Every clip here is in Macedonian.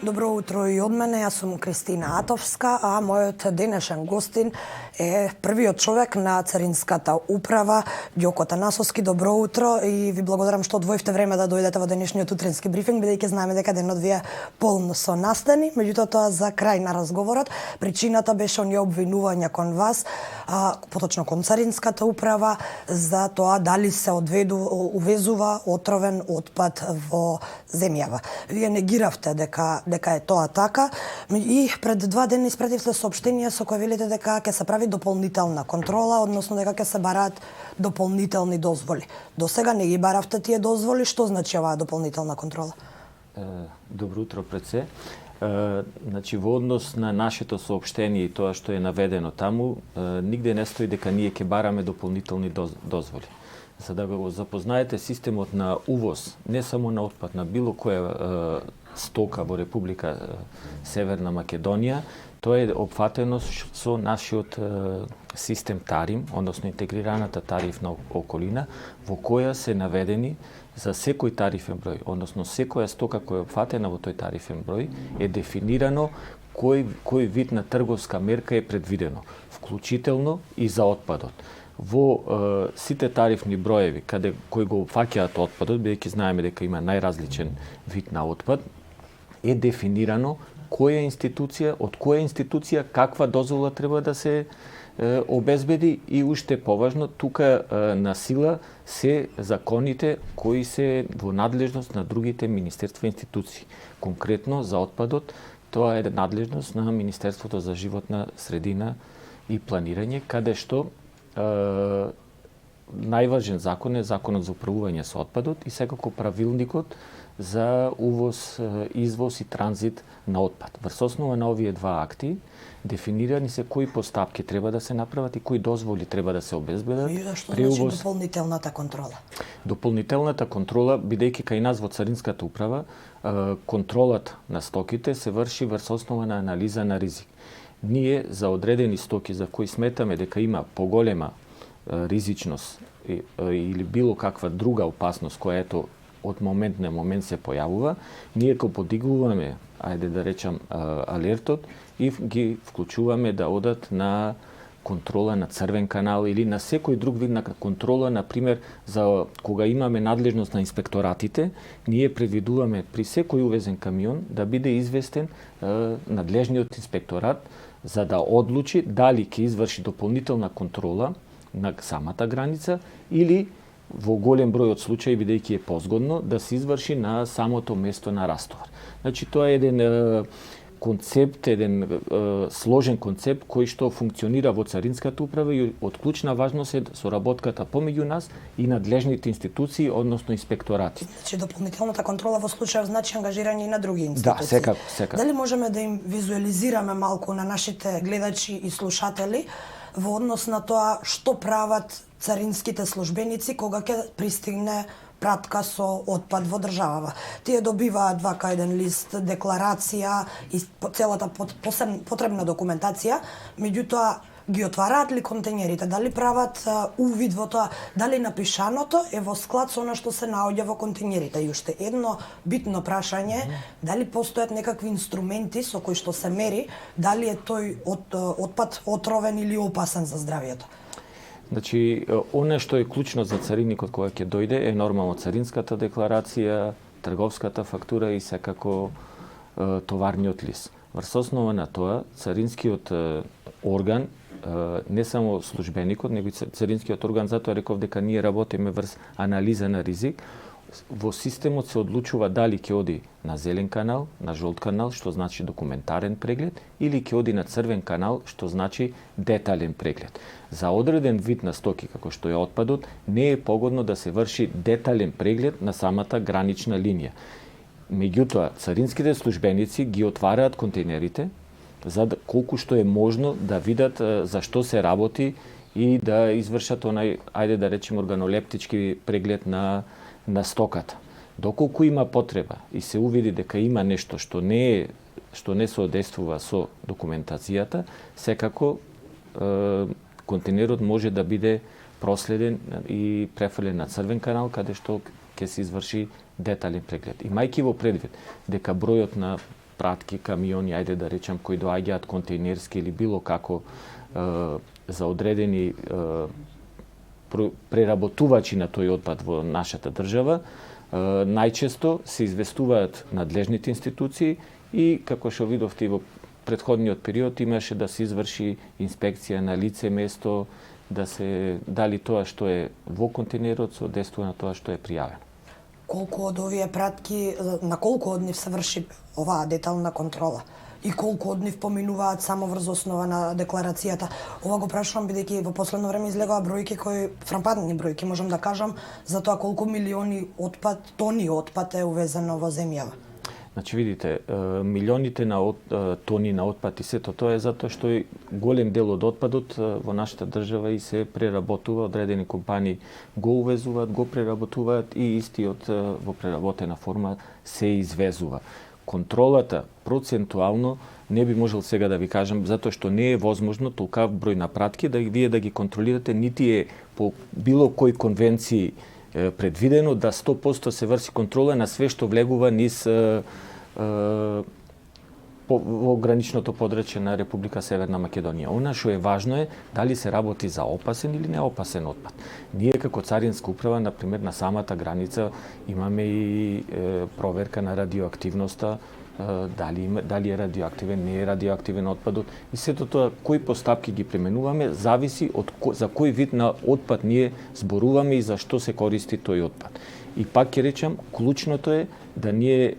Добро утро и од мене, јас сум Кристина Атовска, а мојот денешен гостин е првиот човек на Царинската управа, Ѓоко Танасовски. Добро утро и ви благодарам што одвоивте време да дојдете во денешниот утрински брифинг, бидејќи знаеме дека денот ви е полн со настани. Меѓутоа, тоа за крај на разговорот. Причината беше оние обвинувања кон вас, поточно кон Царинската управа, за тоа дали се увезува отровен отпад во земјава. Вие негиравте дека е тоа така и пред 2 дена испративте соопштение со кое велите дека ќе се прави дополнителна контрола, односно дека ќе се бараат дополнителни дозволи. До сега не ги баравте тие дозволи, што значи оваа дополнителна контрола? Добро утро пред се. Значи, во однос на нашето соопштение и тоа што е наведено таму, нигде не стои дека ние ќе бараме дополнителни дозволи. За да го запознаете системот на увоз, не само на отпад, на било која стока во Република Северна Македонија, тоа е опфатено со нашиот систем тарим, односно интегрираната тарифна околина, во која се наведени за секој тарифен број, односно секоја стока која е опфатена во тој тарифен број, е дефинирано кој вид на трговска мерка е предвидено, вклучително и за отпадот. Во сите тарифни броеви кои го фаќаат отпадот, бидејќи знаеме дека има најразличен вид на отпад, е дефинирано која институција, од која институција каква дозвола треба да се обезбеди и уште поважно, тука на сила се законите кои се во надлежност на другите министерства и институции. Конкретно за отпадот, тоа е надлежност на Министерството за животна средина и планирање, каде што најважен закон е законот за управување со отпадот и секако правилникот за увоз, извоз и транзит на отпад. Врз основа на овие два акти дефинирани се кои постапки треба да се направат и кои дозволи треба да се обезбедат. И што значи дополнителната контрола? Дополнителната контрола, бидејќи кај нас во Царинската управа, контролата на стоките се врши врз основа на анализа на ризик. Ние за одредени стоки за кои сметаме дека има поголема ризичност или било каква друга опасност која ето од момент на момент се појавува, ние го подигуваме, ајде да речам, алертот и ги вклучуваме да одат на контрола на црвен канал или на секој друг вид на контрола, например, за кога имаме надлежност на инспекторатите, ние предвидуваме при секој увезен камион да биде известен надлежниот инспекторат за да одлучи дали ќе изврши дополнителна контрола на самата граница или во голем број од случаи, бидејќи е позгодно, да се изврши на самото место на растовар. Значи, тоа е еден концепт, еден сложен концепт кој што функционира во Царинската управа и од клучна важност е соработката помеѓу нас и надлежните институции, односно инспекторати. Значи, дополнителната контрола во случајов значи ангажирање и на други институции. Да, секако. Дали можеме да им визуализираме малку на нашите гледачи и слушатели во однос на тоа што прават царинските службеници кога ќе пристигне пратка со отпад во државава? Тие добиваат вака еден лист, декларација и целата потребна документација, меѓутоа ги отвараат ли контењерите, дали прават увид во тоа, дали напишаното е во склад со она што се наоѓа во контењерите? И уште едно битно прашање, дали постојат некакви инструменти со кои што се мери дали е тој отпад отровен или опасен за здравјето? Значи, оно што е клучно за цариникот кога ќе дојде е нормално царинската декларација, трговската фактура и секако товарниот лист. Врз основа на тоа, царинскиот орган, не само службеникот, него и царинскиот орган, затоа реков дека ние работиме врз анализа на ризик, во системот се одлучува дали ќе оди на зелен канал, на жолт канал, што значи документарен преглед, или ќе оди на црвен канал, што значи детален преглед. За одреден вид на стоки, како што е отпадот, не е погодно да се врши детален преглед на самата гранична линија. Меѓутоа, царинските службеници ги отвараат контейнерите, за да, колку што е можно да видат за што се работи и да извршат онај, ајде да речем, органолептички преглед на стоката. Доколку има потреба и се увиди дека има нешто што не соодействува со документацијата, секако контейнерот може да биде проследен и префрлен на црвен канал, каде што ќе се изврши детален преглед. Имајќи во предвид дека бројот на пратки, камиони, ајде да речем, кои доаѓаат контейнерски или било како за одредени преработувачи на тој отпад во нашата држава, најчесто се известуваат надлежните институции и, како што видовте и во претходниот период, имаше да се изврши инспекција на лице место, да се дали тоа што е во контейнерот соодействува на тоа што е пријавено. Колку од овие пратки, на колку од нив се врши оваа детална контрола? И колку од нив поминуваат само врз основа на декларацијата? Ова го прашувам бидејќи во последно време излегоа бројки кои фрапантни бројки, можам да кажам, за тоа колку милиони тони отпад е увезено во земјава. Значи, видите, милионите на тони на отпад и сето тоа е затоа што голем дел од отпадот во нашата држава и се преработува, одредени компании го увезуваат, го преработуваат и истиот во преработена форма се извезува. Контролата процентуално не би можел сега да ви кажам, затоа што не е возможно толкав број на пратки да вие да ги контролирате, нити е по било кој конвенции предвидено да 100% се врши контрола на све што влегува низ во граничното подрачје на Република Северна Македонија. Она што е важно е дали се работи за опасен или неопасен отпад. Ние како Царинска управа, например, на самата граница имаме и проверка на радиоактивноста, дали е радиоактивен, не е радиоактивен отпадот. И сето тоа, кои постапки ги применуваме, зависи од за кој вид на отпад ние зборуваме и за што се користи тој отпад. И пак ќе речам, клучното е да ние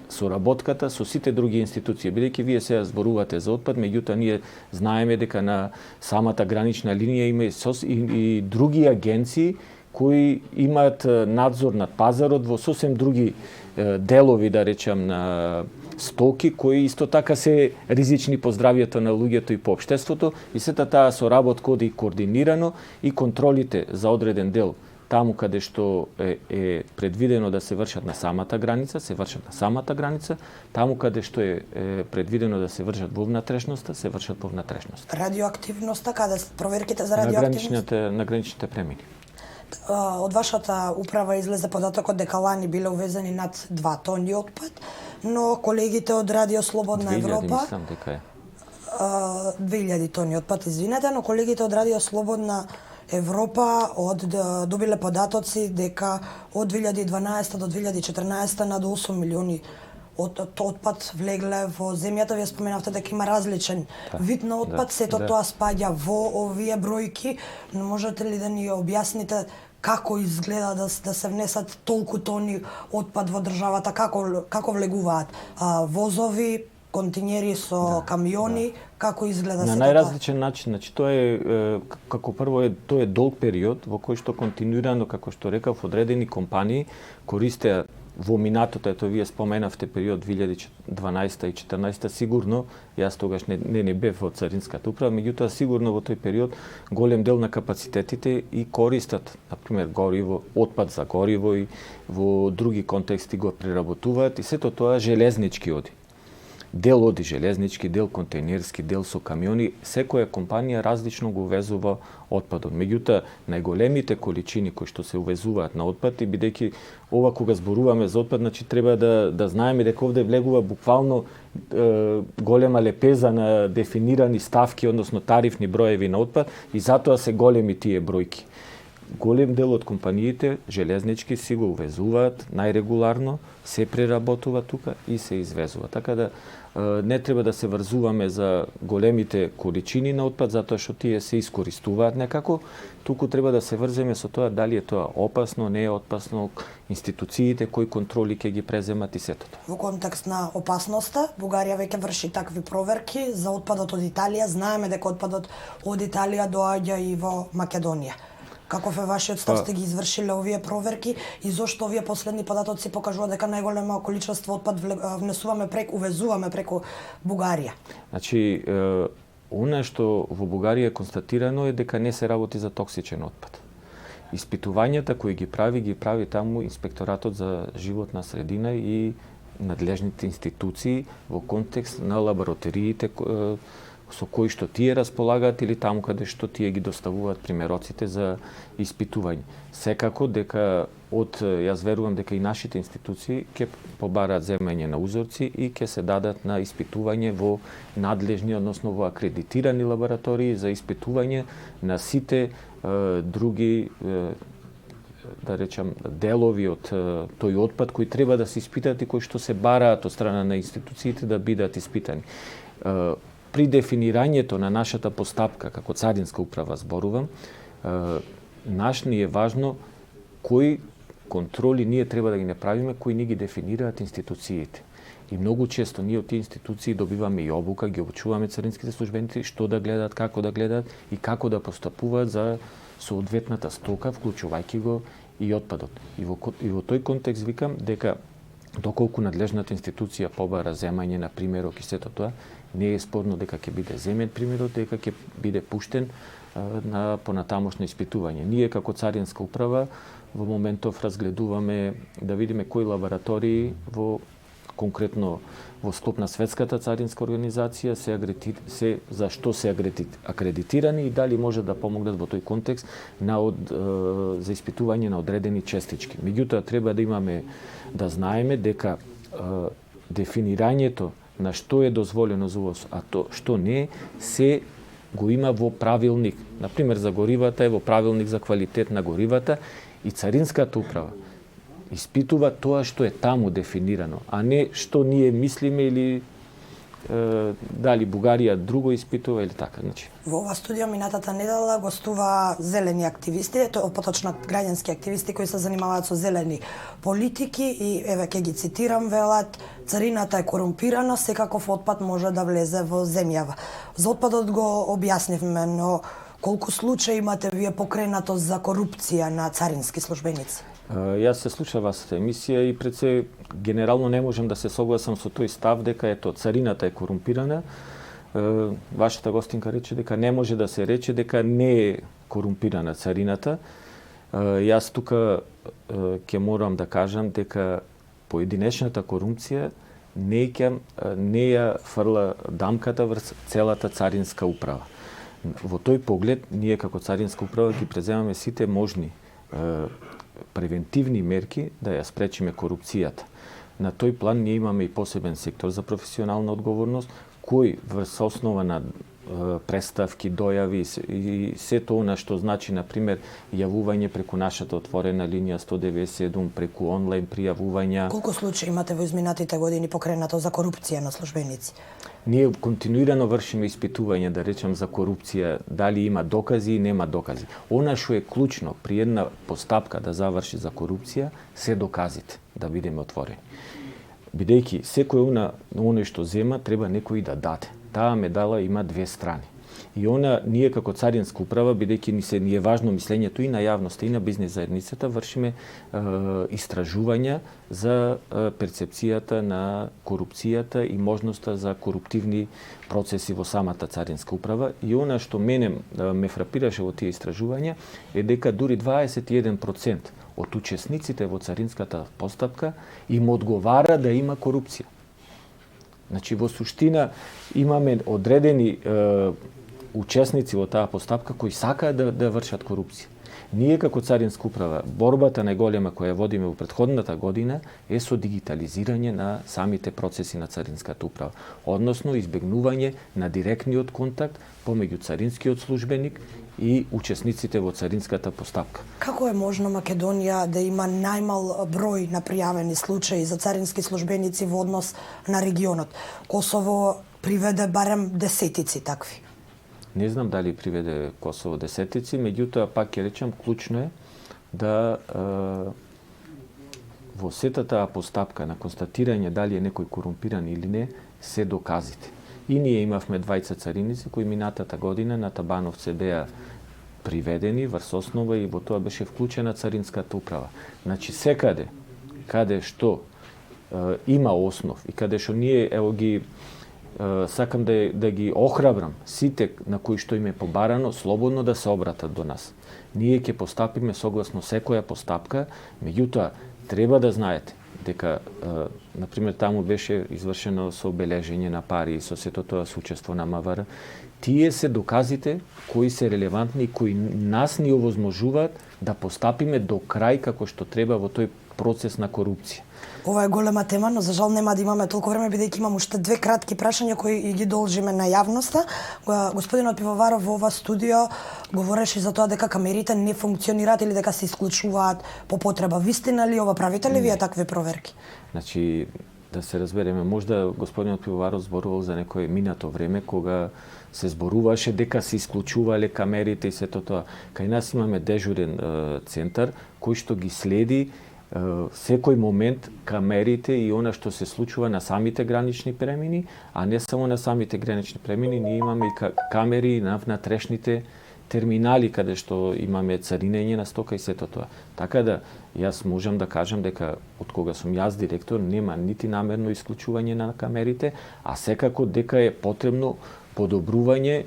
соработката со сите други институции, бидејќи вие сега зборувате за отпад, меѓутоа ние знаеме дека на самата гранична линија има и други агенции кои имаат надзор над пазарот во сосем други делови, да речам, на стоки, кои исто така се ризични по здравјето на луѓето и по општеството, и сета таа соработка оди координирано и контролите за одреден дел таму каде што е предвидено да се вршат на самата граница, се вршат на самата граница, таму каде што е предвидено да се вршат во внатрешноста, се вршат во внатрешноста. Радиоактивноста, каде проверките за радиоактивност? На граничните премини. Од вашата управа излезе податокот дека лани биле увезени над 2 тони отпад, но колегите од Радио Слободна Европа... 2000, мислам дека е. 2000 тони отпад, извинете, но колегите од Радио Слободна Европа добиле податоци дека од 2012 до 2014 над 8 милиони отпад влегле во земјата. Вие споменавте дека има различен вид на отпад, сето тоа спаѓа во овие бројки, но можете ли да ни објасните како изгледа да се внесат толку тони отпад во државата, како влегуваат возови, континери со камиони, како изгледа на најразличен начин. Значи тоа е како прво тоа е долг период во кој што континуирано, како што рекав, одредени компании користеа во минатото, ето вие споменавте период 2012 и 2014, сигурно, јас тогаш не бев во Царинската управа, меѓутоа сигурно во тој период голем дел на капацитетите и користат, например, гориво, отпад за гориво и во други контексти го преработуваат и сето тоа железнички оди. Дел оди железнички, дел контейнерски, дел со камиони, секоја компанија различно го увезува отпадот. Меѓутоа, најголемите количини кои што се увезуваат на отпад, и бидејќи ова кога зборуваме за отпад, значи треба да знаеме дека овде влегува буквално голема лепеза на дефинирани ставки, односно тарифни броеви на отпад, и затоа се големи тие бројки. Голем дел од компаниите железнички си го увезуваат најрегуларно, се преработува тука и се извезува. Така да не треба да се врзуваме за големите количини на отпад, затоа што тие се искористуваат некако, туку треба да се врземе со тоа дали е тоа опасно, не е опасно, институциите кои контроли ќе ги преземат и сето тоа. Во контекст на опасноста, Бугарија веќе врши такви проверки за отпадот од Италија. Знаеме дека отпадот од Италија доаѓа и во Македонија. Каков е вашиот став, сте ги извршиле овие проверки и зошто овие последни податоци покажуваат дека најголемо количество отпад увезуваме преку Бугарија? Значи, она што во Бугарија е констатирано е дека не се работи за токсичен отпад. Испитувањата кои ги прави таму Инспекторатот за животна средина и надлежните институции во контекст на лабораториите со кои што тие располагаат или таму каде што тие ги доставуваат примероците за испитување. Секако дека јас верувам дека и нашите институции ќе побараат земање на узорци и ќе се дадат на испитување во надлежни, односно во акредитирани лаборатории за испитување на сите други да речам делови од тој отпад кои треба да се испитаат и кои што се бараат од страна на институциите да бидат испитани. При дефинирањето на нашата постапка како Царинска управа зборувам, наш ни е важно кои контроли ние треба да ги направиме, кои ни ги дефинираат институциите. И многу често ние од тие институции добиваме и обука, ги обучуваме царинските службеници што да гледаат, како да гледаат и како да постапуваат за соодветната стока, вклучувајќи го и отпадот. И во тој контекст викам дека доколку надлежната институција побара земање на примерок и сето тоа, не е спорно дека ќе биде земен примерот, дека ќе биде пуштен на понатамошно испитување. Ние како Царинска управа во моментов разгледуваме да видиме кои лаборатории конкретно во склоп на Светската царинска организација за што се акредитирани и дали може да помогнат во тој контекст за испитување на одредени честички. Меѓутоа треба да знаеме дека дефинирањето на што е дозволено за увоз, а што не, се го има во правилник. Например, за горивата е во правилник за квалитет на горивата и Царинската управа испитува тоа што е таму дефинирано, а не што ние мислиме или дали Бугарија друго испитува или така. Во ова студија минатата недела гостува зелени активисти, поточно граѓански активисти кои се занимаваат со зелени политики и еве ќе ги цитирам, велат: царината е корумпирана, секаков отпад може да влезе во земјава. За отпадот го објаснивме, но колку случаи имате вие покренато за корупција на царински службеници? Јас се слушав вашата емисија и пред се генерално не можам да се согласам со тој став дека царината е корумпирана. Вашата гостинка рече дека не може да се рече дека не е корумпирана царината. Јас тука ќе морам да кажам дека поединечната корупција не ја фрла дамката врз целата царинска управа. Во тој поглед, ние како царинска управа ги преземаме сите можни превентивни мерки да ја спречиме корупцијата. На тој план ние имаме и посебен сектор за професионална одговорност, кој врз основа на представки, дојави и сето она што значи, например, јавување преку нашата отворена линија 197, преку онлайн пријавувања. Колку случаи имате во изминатите години покренато за корупција на службеници? Ние континуирано вршиме испитување, да речем, за корупција, дали има докази и нема докази. Она што е клучно при една постапка да заврши за корупција, се доказите, да бидеме отворени. Бидејќи секој оној што зема треба некој да даде. Таа медала има две страни. И ние како Царинска управа, бидејќи ни е важно мислењето и на јавноста и на бизнес заедницата, вршиме истражувања за перцепцијата на корупцијата и можноста за коруптивни процеси во самата Царинска управа. И она што ме фрапираше во тие истражувања е дека дури 21% од учесниците во царинската постапка им одговара да има корупција. Значи, во суштина имаме одредени учесници во таа постапка кои сакаат да вршат корупција. Ние како Царинска управа, борбата најголема која водиме во претходната година е со дигитализирање на самите процеси на Царинската управа, односно избегнување на директниот контакт помеѓу царинскиот службеник и учесниците во царинската постапка. Како е можно Македонија да има најмал број на пријавени случаи за царински службеници во однос на регионот? Косово приведе барем десетици такви. Не знам дали приведе Косово десетици, меѓутоа пак ќе речам, клучно е да во сета таа постапка на констатирање дали е некој корумпиран или не, се доказите. И ние имавме двајца цариници кои минатата година на Табановце беа приведени врз основа и во тоа беше вклучена Царинската управа. Значи секаде каде што има основ и каде што ние сакам да ги охрабрам сите на кои што им е побарано слободно да се обратат до нас. Ние ќе постапиме согласно секоја постапка, меѓутоа треба да знаете дека например таму беше извршено сообележење на пари со сето тоа сучество на МВР. Тие се доказите кои се релевантни и кои нас ни овозможуваат да постапиме до крај како што треба во тој процес на корупција. Ова е голема тема, но за жал нема да имаме толку време, бидејќи имам уште две кратки прашања кои ги должиме на јавноста. Господинот Пивоваров во ова студио говореше за тоа дека камерите не функционираат или дека се исклучуваат по потреба. Вистина ли ова, правите ли вие такви проверки? Значи, да се разбереме, можда господинот Пивоваров зборувал за некое минато време кога се зборуваше дека се исклучувале камерите и сето тоа. Кај нас имаме дежурен центар кој што ги следи секој момент камерите и она што се случува на самите гранични премини, а не само на самите гранични премини, ние имаме и камери на внатрешните терминали каде што имаме царинење на стока и сето тоа. Така да јас можам да кажам дека од кога сум јас директор нема нити намерно исклучување на камерите, а секако дека е потребно подобрување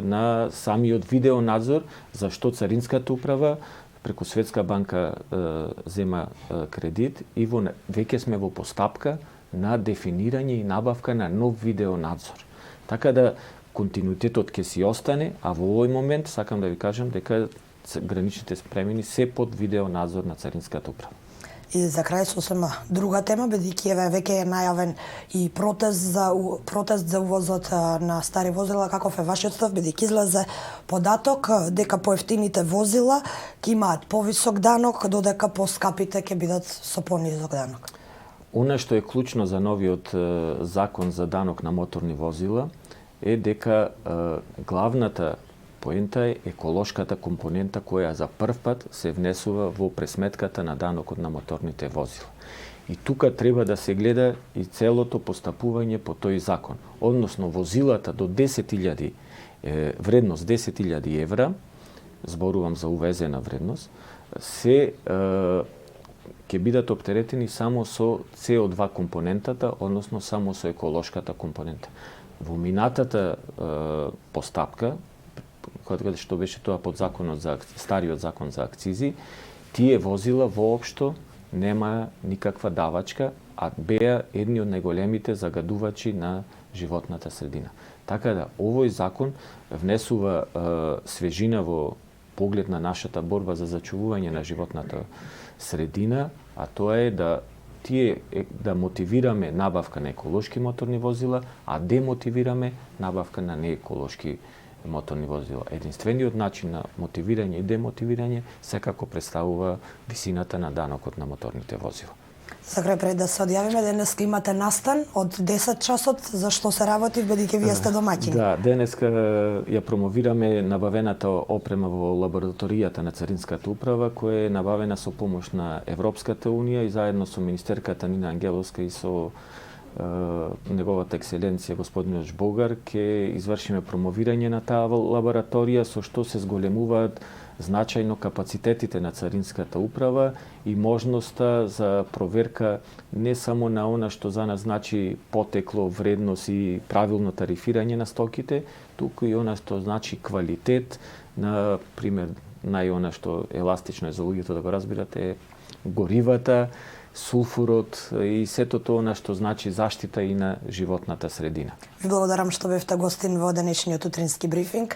на самиот видеонадзор, зашто Царинската управа преку Светска банка зема кредит и веќе сме во постапка на дефинирање и набавка на нов видеонадзор. Така да континуитетот ќе си остане, а во овој момент сакам да ви кажам дека граничните премини се под видеонадзор на Царинската управа. И за крај сосема друга тема, бидејќи веќе е најавен и протест за увозот на стари возила, каков е вашиот став, бидејќи излезе податок дека поевтините возила ќе имаат повисок данок, додека поскапите ќе бидат со понизок данок. Она што е клучно за новиот закон за данок на моторни возила е дека главната поента е еколошката компонента која за прв пат се внесува во пресметката на данокот на моторните возила. И тука треба да се гледа и целото постапување по тој закон. Односно, возилата до 10.000 вредност 10.000 евра, зборувам за увезена вредност, се ќе бидат оптеретени само со CO2 компонентата, односно само со еколошката компонента. Во минатата постапка, кога што беше тоа под законот за стариот закон за акцизи, тие возила воопшто нема никаква давачка, а беа едни од најголемите загадувачи на животната средина. Така да овој закон внесува свежина во поглед на нашата борба за зачувување на животната средина, а тоа е да мотивираме набавка на еколошки моторни возила, а демотивираме набавка на нееколошки моторни возила. Единствениот начин на мотивирање и демотивирање секако представува висината на данокот на моторните возила. За крај пред да се одјавиме, денеска имате настан од 10 часот, за што се работи, бидејќи вие сте домаќини. Да, денеска ја промовираме набавената опрема во лабораторијата на Царинската управа, која е набавена со помош на Европската унија и заедно со министерката Нина Ангеловска и со неговата екселенција господинот Жбогар ќе извршиме промовирање на таа лабораторија, со што се зголемуваат значајно капацитетите на Царинската управа и можноста за проверка не само на она што за нас значи потекло, вредност и правилно тарифирање на стоките, туку и она што значи квалитет, на пример, најона што еластично е за луѓето да го разбирате, е горивата, сулфурот и сето тоа на што значи заштита и на животната средина. Ви благодарам што бевте гостин во денешниот утрински брифинг.